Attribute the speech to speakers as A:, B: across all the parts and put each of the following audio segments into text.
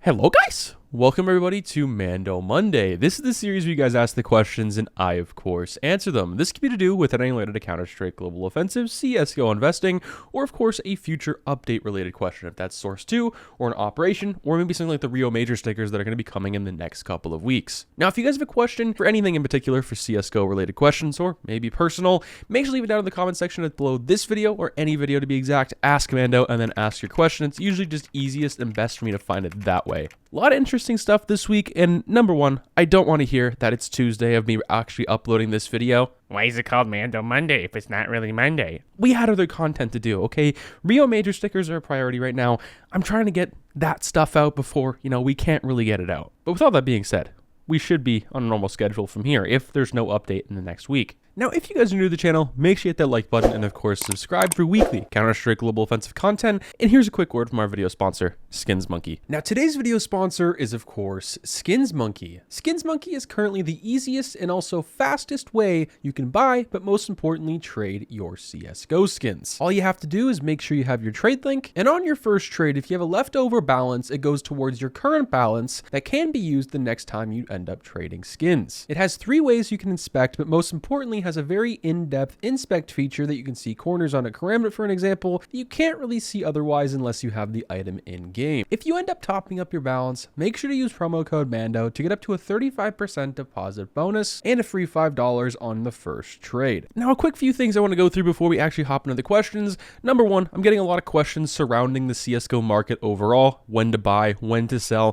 A: Hello guys! Welcome everybody to Mando Monday. This is the series where you guys ask the questions and I, of course, answer them. This can be to do with anything related to Counter-Strike Global Offensive, CSGO investing, or of course a future update related question if that's Source 2 or an operation, or maybe something like the Rio Major stickers that are going to be coming in the next couple of weeks. Now, if you guys have a question for anything in particular for CSGO related questions or maybe personal, make sure to leave it down in the comment section below this video or any video to be exact. Ask Mando and then ask your question. It's usually just easiest and best for me to find it that way. A lot of interesting stuff this week, and number one, I don't want to hear that it's Tuesday of me actually uploading this video.
B: Why is it called Mando Monday if it's not really Monday?
A: We had other content to do, okay? Rio Major stickers are a priority right now. I'm trying to get that stuff out before, we can't really get it out. But with all that being said, we should be on a normal schedule from here if there's no update in the next week. Now, if you guys are new to the channel, make sure you hit that like button and, of course, subscribe for weekly Counter-Strike Global Offensive content. And here's a quick word from our video sponsor, Skins Monkey. Now, today's video sponsor is, of course, Skins Monkey. Skins Monkey is currently the easiest and also fastest way you can buy, but most importantly, trade your CSGO skins. All you have to do is make sure you have your trade link, and on your first trade, if you have a leftover balance, it goes towards your current balance that can be used the next time you end up trading skins. It has 3 ways you can inspect, but most importantly, has a very in-depth inspect feature that you can see corners on a karambit, for an example, that you can't really see otherwise unless you have the item in game. If you end up topping up your balance, make sure to use promo code MANDO to get up to a 35% deposit bonus and a free $5 on the first trade. Now, a quick few things I want to go through before we actually hop into the questions. Number one, I'm getting a lot of questions surrounding the CSGO market overall, when to buy, when to sell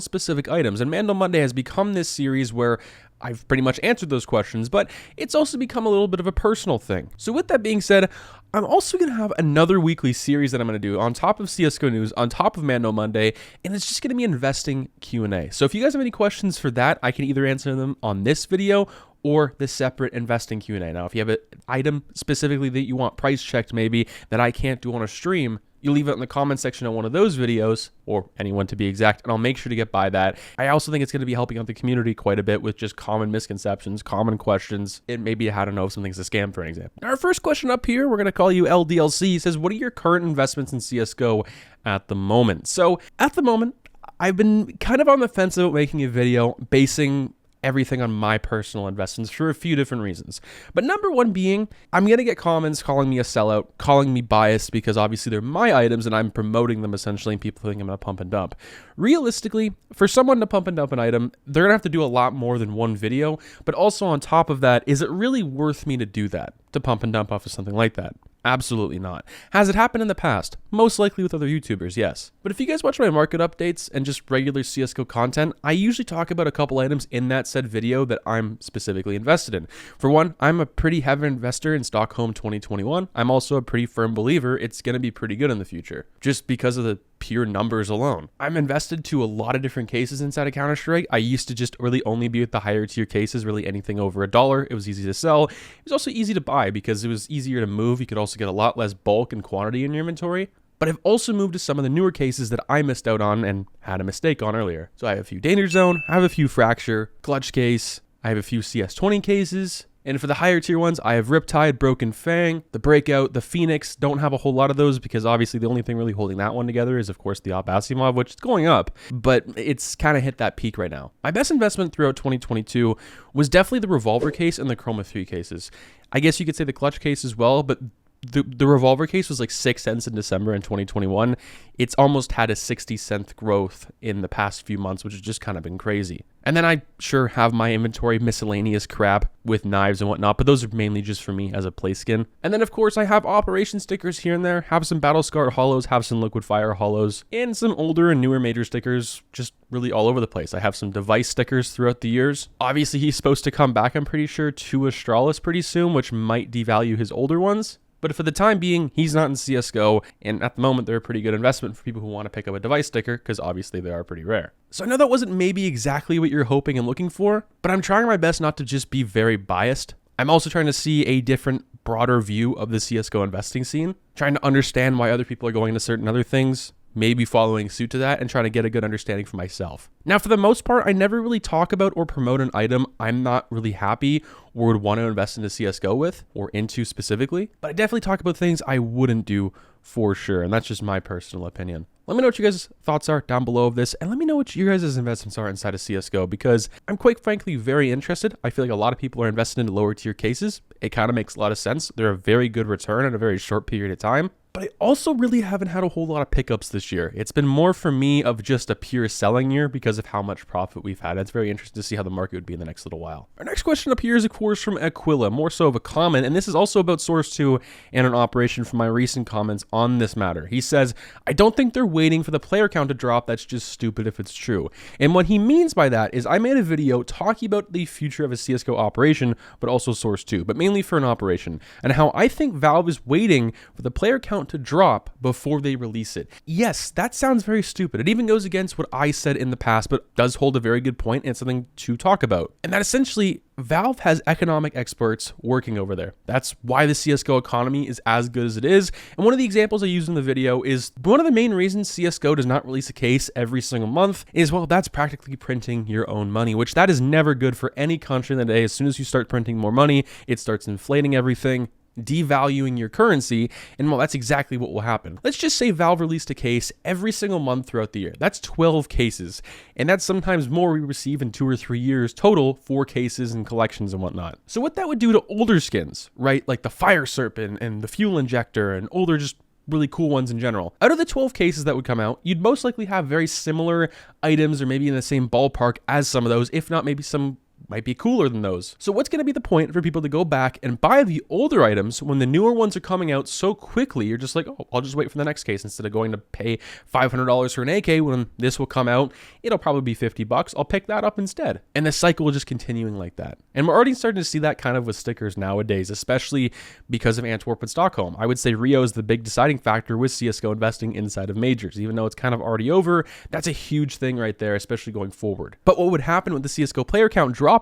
A: specific items, and Mando Monday has become this series where I've pretty much answered those questions, but it's also become a little bit of a personal thing. So with that being said, I'm also going to have another weekly series that I'm going to do on top of CSGO news, on top of Mando Monday, and it's just going to be investing Q&A. So if you guys have any questions for that, I can either answer them on this video or the separate investing Q&A. Now, if you have an item specifically that you want price checked maybe that I can't do on a stream, you leave it in the comment section on one of those videos, or anyone to be exact, and I'll make sure to get by that. I also think it's going to be helping out the community quite a bit with just common misconceptions, common questions, and maybe how to know if something's a scam, for an example. Our first question up here, we're going to call you LDLC. It says, what are your current investments in CSGO at the moment? So at the moment, I've been kind of on the fence about making a video basing everything on my personal investments for a few different reasons. But number one being, I'm going to get comments calling me a sellout, calling me biased because obviously they're my items and I'm promoting them essentially and people think I'm going to pump and dump. Realistically, for someone to pump and dump an item, they're going to have to do a lot more than one video. But also on top of that, is it really worth me to do that, to pump and dump off of something like that? Absolutely not. Has it happened in the past? Most likely with other YouTubers, yes. But if you guys watch my market updates and just regular CSGO content, I usually talk about a couple items in that said video that I'm specifically invested in. For one, I'm a pretty heavy investor in Stockholm 2021. I'm also a pretty firm believer it's going to be pretty good in the future, just because of the pure numbers alone. I'm invested to a lot of different cases inside of Counter-Strike. I used to just really only be with the higher tier cases, really anything over $1. It was easy to sell. It was also easy to buy because it was easier to move. You could also get a lot less bulk and quantity in your inventory. But I've also moved to some of the newer cases that I missed out on and had a mistake on earlier. So I have a few Danger Zone, I have a few Fracture, Clutch case, I have a few CS20 cases. And for the higher tier ones, I have Riptide, Broken Fang, the Breakout, the Phoenix. Don't have a whole lot of those because obviously the only thing really holding that one together is, of course, the Abasimov, which is going up, but it's kind of hit that peak right now. My best investment throughout 2022 was definitely the Revolver case and the Chroma 3 cases. I guess you could say the Clutch case as well, but the Revolver case was like 6 cents in December in 2021. It's almost had a 60-cent growth in the past few months, which has just kind of been crazy. And then I sure have my inventory miscellaneous crap with knives and whatnot, but those are mainly just for me as a play skin. And then of course I have operation stickers here and there, have some Battle Scar hollows, have some Liquid Fire hollows, and some older and newer Major stickers just really all over the place. I have some device stickers throughout the years. Obviously he's supposed to come back, I'm pretty sure, to Astralis pretty soon, which might devalue his older ones. But for the time being, he's not in CSGO, and at the moment, they're a pretty good investment for people who want to pick up a device sticker, because obviously they are pretty rare. So I know that wasn't maybe exactly what you're hoping and looking for, but I'm trying my best not to just be very biased. I'm also trying to see a different, broader view of the CSGO investing scene, trying to understand why other people are going to certain other things, maybe following suit to that and trying to get a good understanding for myself. Now, for the most part, I never really talk about or promote an item I'm not really happy or would want to invest into CSGO with or into specifically, but I definitely talk about things I wouldn't do for sure. And that's just my personal opinion. Let me know what you guys' thoughts are down below of this, and let me know what your guys' investments are inside of CSGO, because I'm quite frankly very interested. I feel like a lot of people are invested into lower tier cases. It kind of makes a lot of sense. They're a very good return in a very short period of time. But I also really haven't had a whole lot of pickups this year. It's been more for me of just a pure selling year because of how much profit we've had. It's very interesting to see how the market would be in the next little while. Our next question up here is, of course, from Aquila, more so of a comment, and this is also about Source 2 and an operation from my recent comments on this matter. He says, I don't think they're waiting for the player count to drop. That's just stupid if it's true. And what he means by that is I made a video talking about the future of a CSGO operation, but also Source 2, but mainly for an operation, and how I think Valve is waiting for the player count to drop before they release it. Yes, that sounds very stupid. It even goes against what I said in the past, but does hold a very good point and something to talk about. And that essentially, Valve has economic experts working over there. That's why the CSGO economy is as good as it is. And one of the examples I used in the video is one of the main reasons CSGO does not release a case every single month is, well, that's practically printing your own money, which that is never good for any country in the day. As soon as you start printing more money, it starts inflating everything, devaluing your currency, and well, that's exactly what will happen. Let's just say Valve released a case every single month throughout the year. That's 12 cases, and that's sometimes more we receive in 2 or 3 years total for cases and collections and whatnot. So what that would do to older skins, right, like the Fire Serpent and the Fuel Injector and older just really cool ones in general. Out of the 12 cases that would come out, you'd most likely have very similar items or maybe in the same ballpark as some of those, if not maybe some might be cooler than those. So what's going to be the point for people to go back and buy the older items when the newer ones are coming out so quickly? You're just like, oh, I'll just wait for the next case instead of going to pay $500 for an AK when this will come out. It'll probably be $50. I'll pick that up instead. And the cycle will just continuing like that. And we're already starting to see that kind of with stickers nowadays, especially because of Antwerp and Stockholm. I would say Rio is the big deciding factor with CSGO investing inside of majors. Even though it's kind of already over, that's a huge thing right there, especially going forward. But what would happen with the CSGO player count dropping,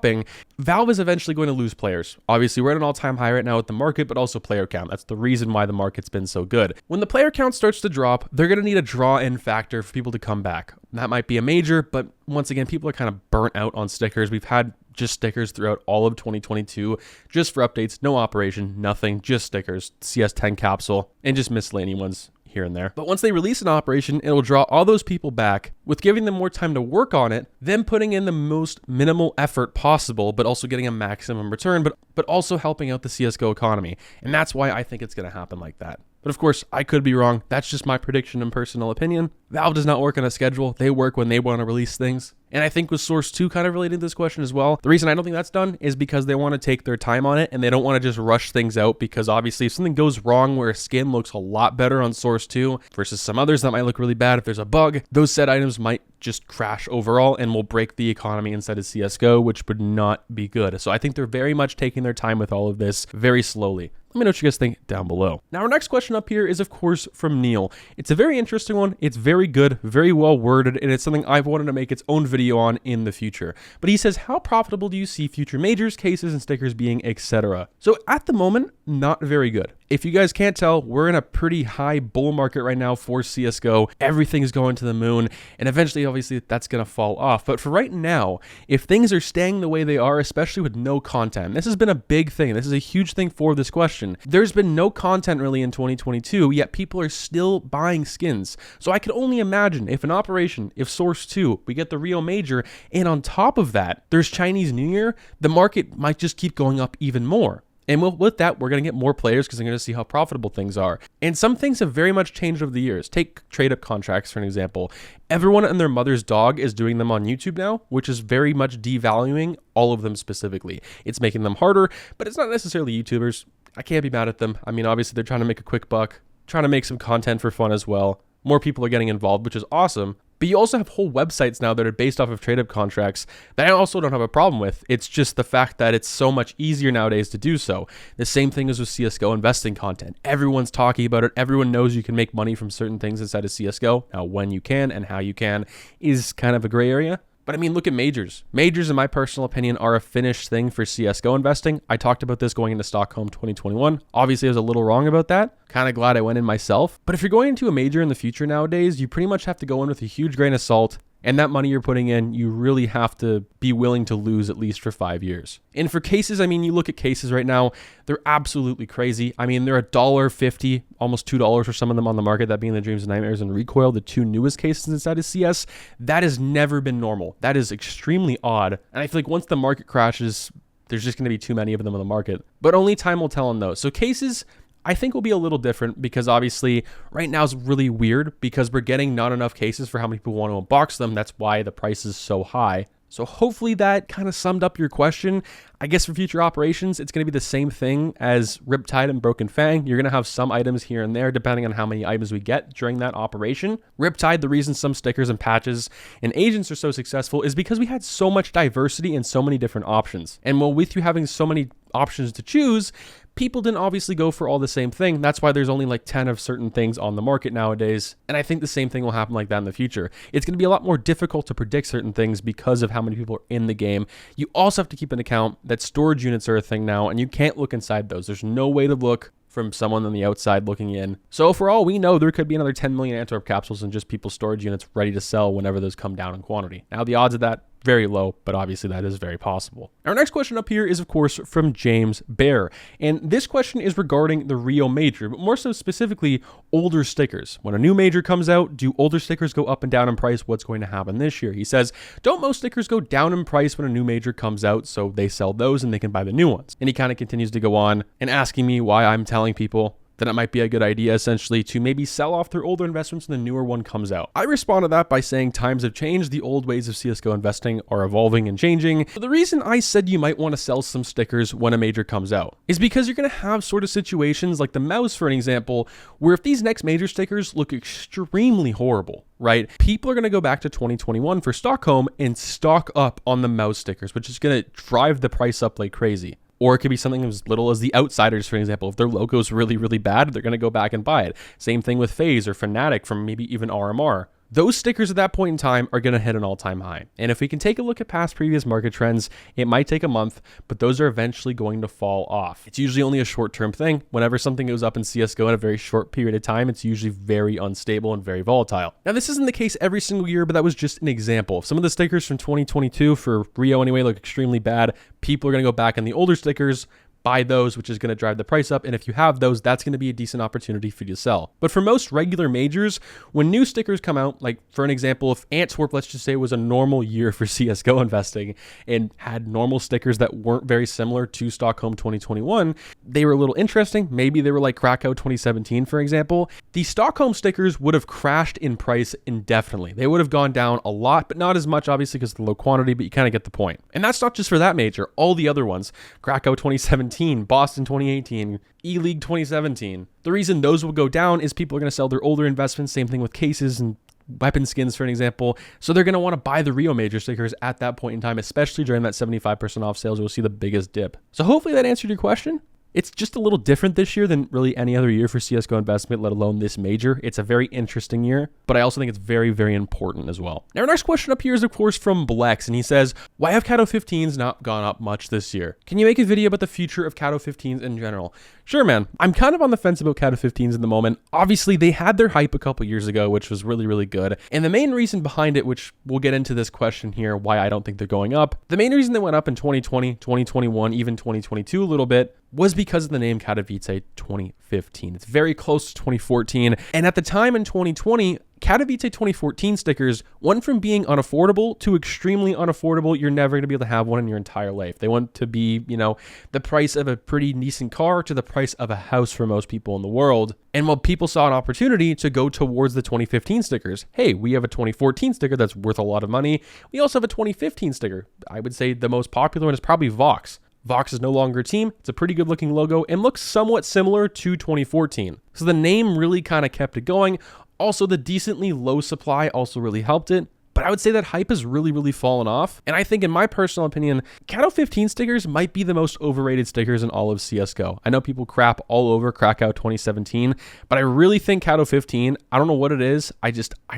A: Valve is eventually going to lose players. Obviously, we're at an all-time high right now with the market, but also player count. That's the reason why the market's been so good. When the player count starts to drop, they're going to need a draw-in factor for people to come back. That might be a major, but once again, people are kind of burnt out on stickers. We've had just stickers throughout all of 2022, just for updates, no operation, nothing, just stickers, CS10 capsule, and just miscellaneous ones here and there. But once they release an operation, it'll draw all those people back with giving them more time to work on it, then putting in the most minimal effort possible, but also getting a maximum return, but also helping out the CSGO economy. And that's why I think it's going to happen like that. But of course, I could be wrong. That's just my prediction and personal opinion. Valve does not work on a schedule. They work when they want to release things. And I think with Source 2 kind of related to this question as well, the reason I don't think that's done is because they want to take their time on it and they don't want to just rush things out, because obviously if something goes wrong where a skin looks a lot better on Source 2 versus some others that might look really bad, if there's a bug, those said items might just crash overall and will break the economy inside of CSGO, which would not be good. So I think they're very much taking their time with all of this very slowly. Let me know what you guys think down below. Now, our next question up here is, of course, from Neil. It's a very interesting one. It's very good, very well worded, and it's something I've wanted to make its own video on in the future. But he says, how profitable do you see future majors, cases, and stickers being, etc.? So at the moment, not very good. If you guys can't tell, we're in a pretty high bull market right now for CSGO. Everything's going to the moon, and eventually, obviously, that's going to fall off. But for right now, if things are staying the way they are, especially with no content, this has been a big thing. This is a huge thing for this question. There's been no content really in 2022, yet people are still buying skins. So I can only imagine if an operation, if Source 2, we get the Rio Major, and on top of that, there's Chinese New Year, the market might just keep going up even more. And with that, we're going to get more players because they're going to see how profitable things are. And some things have very much changed over the years. Take trade-up contracts, for an example. Everyone and their mother's dog is doing them on YouTube now, which is very much devaluing all of them specifically. It's making them harder, but it's not necessarily YouTubers. I can't be mad at them. I mean, obviously, they're trying to make a quick buck, trying to make some content for fun as well. More people are getting involved, which is awesome. But you also have whole websites now that are based off of trade-up contracts that I also don't have a problem with. It's just the fact that it's so much easier nowadays to do so. The same thing as with CSGO investing content. Everyone's talking about it. Everyone knows you can make money from certain things inside of CSGO. Now, when you can and how you can is kind of a gray area. But I mean, look at majors. Majors, in my personal opinion, are a finished thing for CSGO investing. I talked about this going into Stockholm 2021. Obviously, I was a little wrong about that. Kind of glad I went in myself. But if you're going into a major in the future nowadays, you pretty much have to go in with a huge grain of salt And that money you're putting in, you really have to be willing to lose at least for 5 years. And for cases, I mean, you look at cases right now, they're absolutely crazy. I mean, they're $1.50, almost $2 for some of them on the market, that being the Dreams and Nightmares and Recoil, the two newest cases inside of CS. That has never been normal. That is extremely odd. And I feel like once the market crashes, there's just going to be too many of them on the market. But only time will tell on those. So cases, I think, will be a little different because obviously right now is really weird because we're getting not enough cases for how many people want to unbox them. That's why the price is so high. So hopefully that kind of summed up your question. I guess for future operations, it's going to be the same thing as Riptide and Broken Fang. You're going to have some items here and there depending on how many items we get during that operation. Riptide, the reason some stickers and patches and agents are so successful is because we had so much diversity and so many different options. And well, with you having so many options to choose, people didn't obviously go for all the same thing. That's why there's only like 10 of certain things on the market nowadays. And I think the same thing will happen like that in the future. It's going to be a lot more difficult to predict certain things because of how many people are in the game. You also have to keep in account that storage units are a thing now, and you can't look inside those. There's no way to look from someone on the outside looking in. So for all we know, there could be another 10 million Antwerp capsules and just people's storage units ready to sell whenever those come down in quantity. Now the odds of that, very low, but obviously that is very possible. Our next question up here is, of course, from James Bear. And this question is regarding the Rio Major, but more so specifically older stickers. When a new major comes out, do older stickers go up and down in price? What's going to happen this year? He says, don't most stickers go down in price when a new major comes out, so they sell those and they can buy the new ones? And he kind of continues to go on and asking me why I'm telling people that it might be a good idea essentially to maybe sell off their older investments when the newer one comes out. I respond to that by saying times have changed. The old ways of CSGO investing are evolving and changing. But the reason I said you might want to sell some stickers when a major comes out is because you're going to have sort of situations like the mouse, for an example, where if these next major stickers look extremely horrible, right? People are going to go back to 2021 for Stockholm and stock up on the mouse stickers, which is going to drive the price up like crazy. Or it could be something as little as the Outsiders, for example. If their logo is really, really bad, they're going to go back and buy it. Same thing with FaZe or Fnatic from maybe even RMR. Those stickers at that point in time are going to hit an all-time high. And if we can take a look at past previous market trends, it might take a month, but those are eventually going to fall off. It's usually only a short-term thing. Whenever something goes up in CSGO in a very short period of time, it's usually very unstable and very volatile. Now, this isn't the case every single year, but that was just an example. If some of the stickers from 2022 for Rio anyway look extremely bad, people are going to go back on the older stickers, buy those, which is going to drive the price up. And if you have those, that's going to be a decent opportunity for you to sell. But for most regular majors, when new stickers come out, like for an example, if Antwerp, let's just say, was a normal year for CSGO investing and had normal stickers that weren't very similar to Stockholm 2021, they were a little interesting. Maybe they were like Krakow 2017, for example. The Stockholm stickers would have crashed in price indefinitely. They would have gone down a lot, but not as much, obviously, because of the low quantity, but you kind of get the point. And that's not just for that major. All the other ones, Krakow 2017, Boston 2018, E-League 2017. The reason those will go down is people are going to sell their older investments. Same thing with cases and weapon skins, for an example. So they're going to want to buy the Rio Major stickers at that point in time, especially during that 75% off sales. You'll see the biggest dip. So hopefully that answered your question. It's just a little different this year than really any other year for CSGO investment, let alone this major. It's a very interesting year, but I also think it's very, very important as well. Now, our next question up here is, of course, from Blex, and he says, why have Kato 15s not gone up much this year? Can you make a video about the future of Kato 15s in general? Sure, man. I'm kind of on the fence about Kato 15s in the moment. Obviously, they had their hype a couple years ago, which was really, really good. And the main reason behind it, which we'll get into this question here, why I don't think they're going up, the main reason they went up in 2020, 2021, even 2022 a little bit, was because of the name Katowice 2015. It's very close to 2014. And at the time in 2020, Katowice 2014 stickers went from being unaffordable to extremely unaffordable. You're never going to be able to have one in your entire life. They went to be, the price of a pretty decent car to the price of a house for most people in the world. And while people saw an opportunity to go towards the 2015 stickers, hey, we have a 2014 sticker that's worth a lot of money. We also have a 2015 sticker. I would say the most popular one is probably Vox. Vox is no longer a team. It's a pretty good looking logo and looks somewhat similar to 2014. So the name really kind of kept it going. Also, the decently low supply also really helped it. But I would say that hype has really, really fallen off. And I think, in my personal opinion, Kato 15 stickers might be the most overrated stickers in all of CSGO. I know people crap all over Krakow 2017, but I really think Kato 15, I don't know what it is. I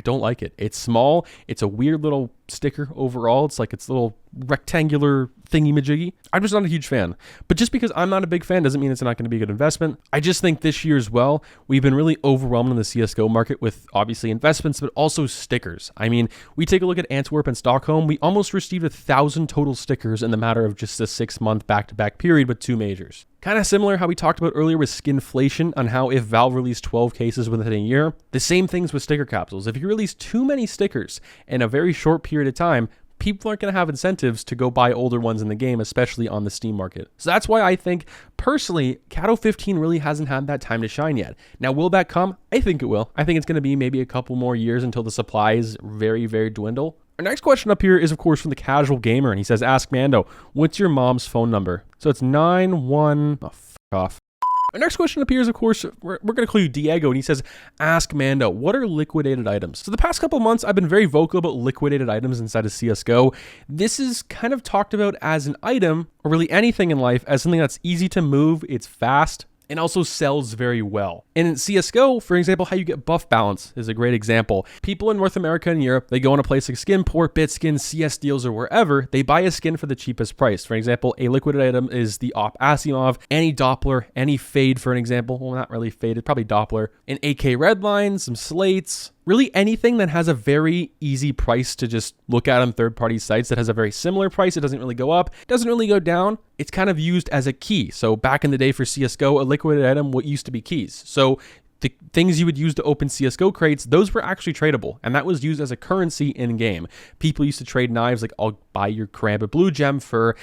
A: don't like it. It's small. It's a weird little sticker overall. It's like its little rectangular thingy-majiggy. I'm just not a huge fan. But just because I'm not a big fan doesn't mean it's not going to be a good investment. I just think this year as well, we've been really overwhelmed in the CSGO market with obviously investments, but also stickers. I mean, we take a look at Antwerp and Stockholm. We almost received 1,000 total stickers in the matter of just a 6-month back-to-back period with 2 majors. Kind of similar how we talked about earlier with skinflation on how if Valve released 12 cases within a year, the same things with sticker capsules. If you release too many stickers in a very short period of time, people aren't going to have incentives to go buy older ones in the game, especially on the Steam market. So that's why I think, personally, Kato 15 really hasn't had that time to shine yet. Now, will that come? I think it will. I think it's going to be maybe a couple more years until the supplies very, very dwindle. Our next question up here is, of course, from the Casual Gamer, and he says, ask Mando, what's your mom's phone number? So it's 91... Oh, f*** off. Our next question up here is, of course, we're going to call you Diego, and he says, ask Mando, what are liquidated items? So the past couple months, I've been very vocal about liquidated items inside of CSGO. This is kind of talked about as an item, or really anything in life, as something that's easy to move, it's fast, and also sells very well. And in CSGO, for example, how you get buff balance is a great example. People in North America and Europe, they go on a place like Skinport, Bitskin, CS Deals, or wherever, they buy a skin for the cheapest price. For example, a liquid item is the Op Asimov, any Doppler, any Fade, for an example. Well, not really Faded, probably Doppler. An AK Redline, some slates, really anything that has a very easy price to just look at on third-party sites that has a very similar price. It doesn't really go up, doesn't really go down. It's kind of used as a key. So back in the day for CSGO, a liquidated item, what used to be keys. So the things you would use to open CSGO crates, those were actually tradable, and that was used as a currency in-game. People used to trade knives, like I'll buy your Karambit Blue Gem for,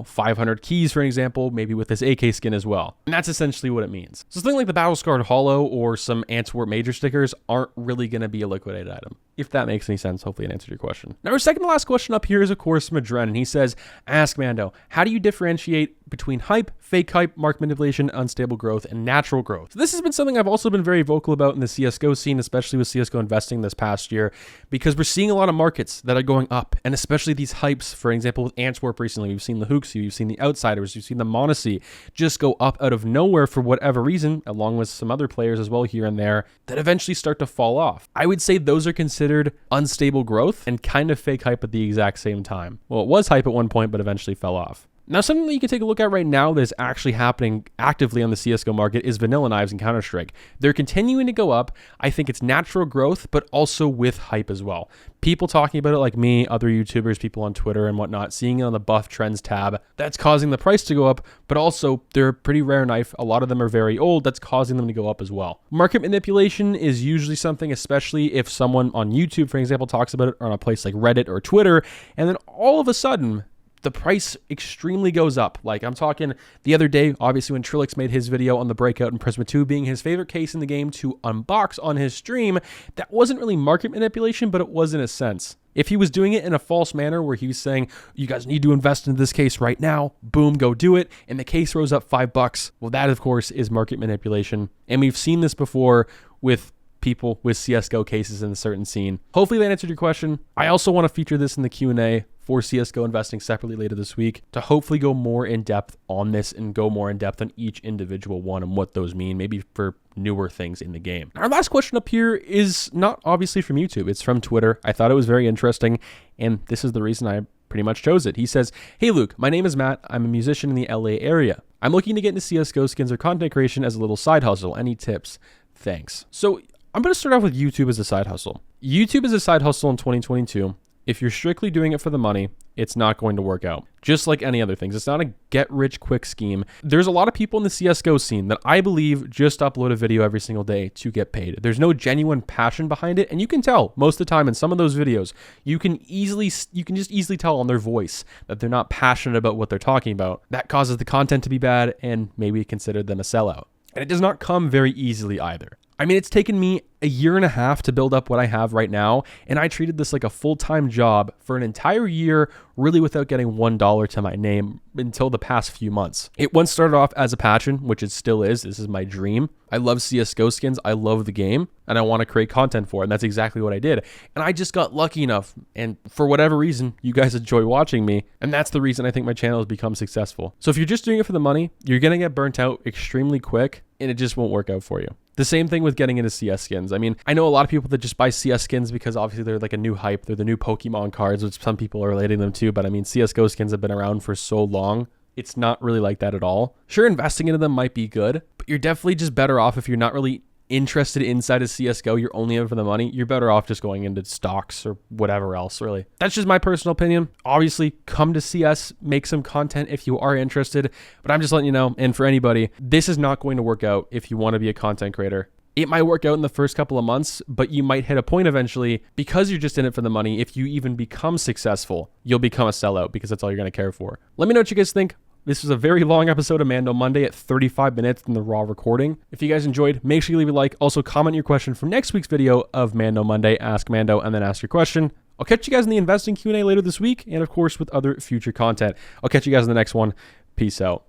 A: 500 keys, for an example, maybe with this AK skin as well. And that's essentially what it means. So something like the Battle-Scarred Hollow or some Antwerp Major stickers aren't really going to be a liquidated item. If that makes any sense, hopefully it answered your question. Now, our second to last question up here is, of course, from Adren, and he says, ask Mando, how do you differentiate between hype, fake hype, market manipulation, unstable growth, and natural growth? So this has been something I've also been very vocal about in the CSGO scene, especially with CSGO investing this past year, because we're seeing a lot of markets that are going up, and especially these hypes. For example, with Antwerp recently, we've seen the Hooksy, we've seen the Outsiders, we've seen the Monacy just go up out of nowhere for whatever reason, along with some other players as well here and there, that eventually start to fall off. I would say those are considered unstable growth and kind of fake hype at the exact same time. Well, it was hype at one point, but eventually fell off. Now, something that you can take a look at right now that is actually happening actively on the CSGO market is vanilla knives and Counter-Strike. They're continuing to go up. I think it's natural growth, but also with hype as well. People talking about it like me, other YouTubers, people on Twitter and whatnot, seeing it on the Buff Trends tab, that's causing the price to go up, but also they're a pretty rare knife. A lot of them are very old. That's causing them to go up as well. Market manipulation is usually something, especially if someone on YouTube, for example, talks about it on a place like Reddit or Twitter, and then all of a sudden, the price extremely goes up. Like I'm talking the other day, obviously when Trilix made his video on the Breakout and Prisma 2 being his favorite case in the game to unbox on his stream, that wasn't really market manipulation, but it was in a sense. If he was doing it in a false manner where he was saying, you guys need to invest in this case right now, boom, go do it, and the case rose up $5, well, that of course is market manipulation. And we've seen this before with people with CSGO cases in a certain scene. Hopefully that answered your question. I also want to feature this in the Q&A for CSGO investing separately later this week to hopefully go more in depth on this and go more in depth on each individual one and what those mean, maybe for newer things in the game. Our last question up here is not obviously from YouTube. It's from Twitter. I thought it was very interesting, and this is the reason I pretty much chose it. He says, hey Luke, my name is Matt. I'm a musician in the LA area. I'm looking to get into CSGO skins or content creation as a little side hustle. Any tips? Thanks. So I'm going to start off with YouTube as a side hustle. YouTube is a side hustle in 2022. If you're strictly doing it for the money, it's not going to work out. Just like any other things. It's not a get-rich-quick scheme. There's a lot of people in the CSGO scene that I believe just upload a video every single day to get paid. There's no genuine passion behind it, and you can tell most of the time in some of those videos, you can just easily tell on their voice that they're not passionate about what they're talking about. That causes the content to be bad and maybe consider them a sellout. And it does not come very easily either. I mean, it's taken me a year and a half to build up what I have right now, and I treated this like a full-time job for an entire year, really without getting $1 to my name until the past few months. It once started off as a passion, which it still is. This is my dream. I love CSGO skins. I love the game, and I want to create content for it, and that's exactly what I did. And I just got lucky enough, and for whatever reason, you guys enjoy watching me, and that's the reason I think my channel has become successful. So if you're just doing it for the money, you're going to get burnt out extremely quick. and it just won't work out for you. The same thing with getting into CS skins. I mean, I know a lot of people that just buy CS skins because obviously they're like a new hype. They're the new Pokemon cards, which some people are relating them to. But I mean, CSGO skins have been around for so long. It's not really like that at all. Sure, investing into them might be good, but you're definitely just better off if you're not really interested inside of CSGO, you're only in for the money, you're better off just going into stocks or whatever else, really. That's just my personal opinion. Obviously, come to CS, make some content if you are interested, but I'm just letting you know, and for anybody, this is not going to work out if you want to be a content creator. It might work out in the first couple of months, but you might hit a point eventually because you're just in it for the money. If you even become successful, you'll become a sellout because that's all you're going to care for. Let me know what you guys think. This was a very long episode of Mando Monday at 35 minutes in the raw recording. If you guys enjoyed, make sure you leave a like. Also, comment your question for next week's video of Mando Monday. Ask Mando and then ask your question. I'll catch you guys in the investing Q&A later this week and, of course, with other future content. I'll catch you guys in the next one. Peace out.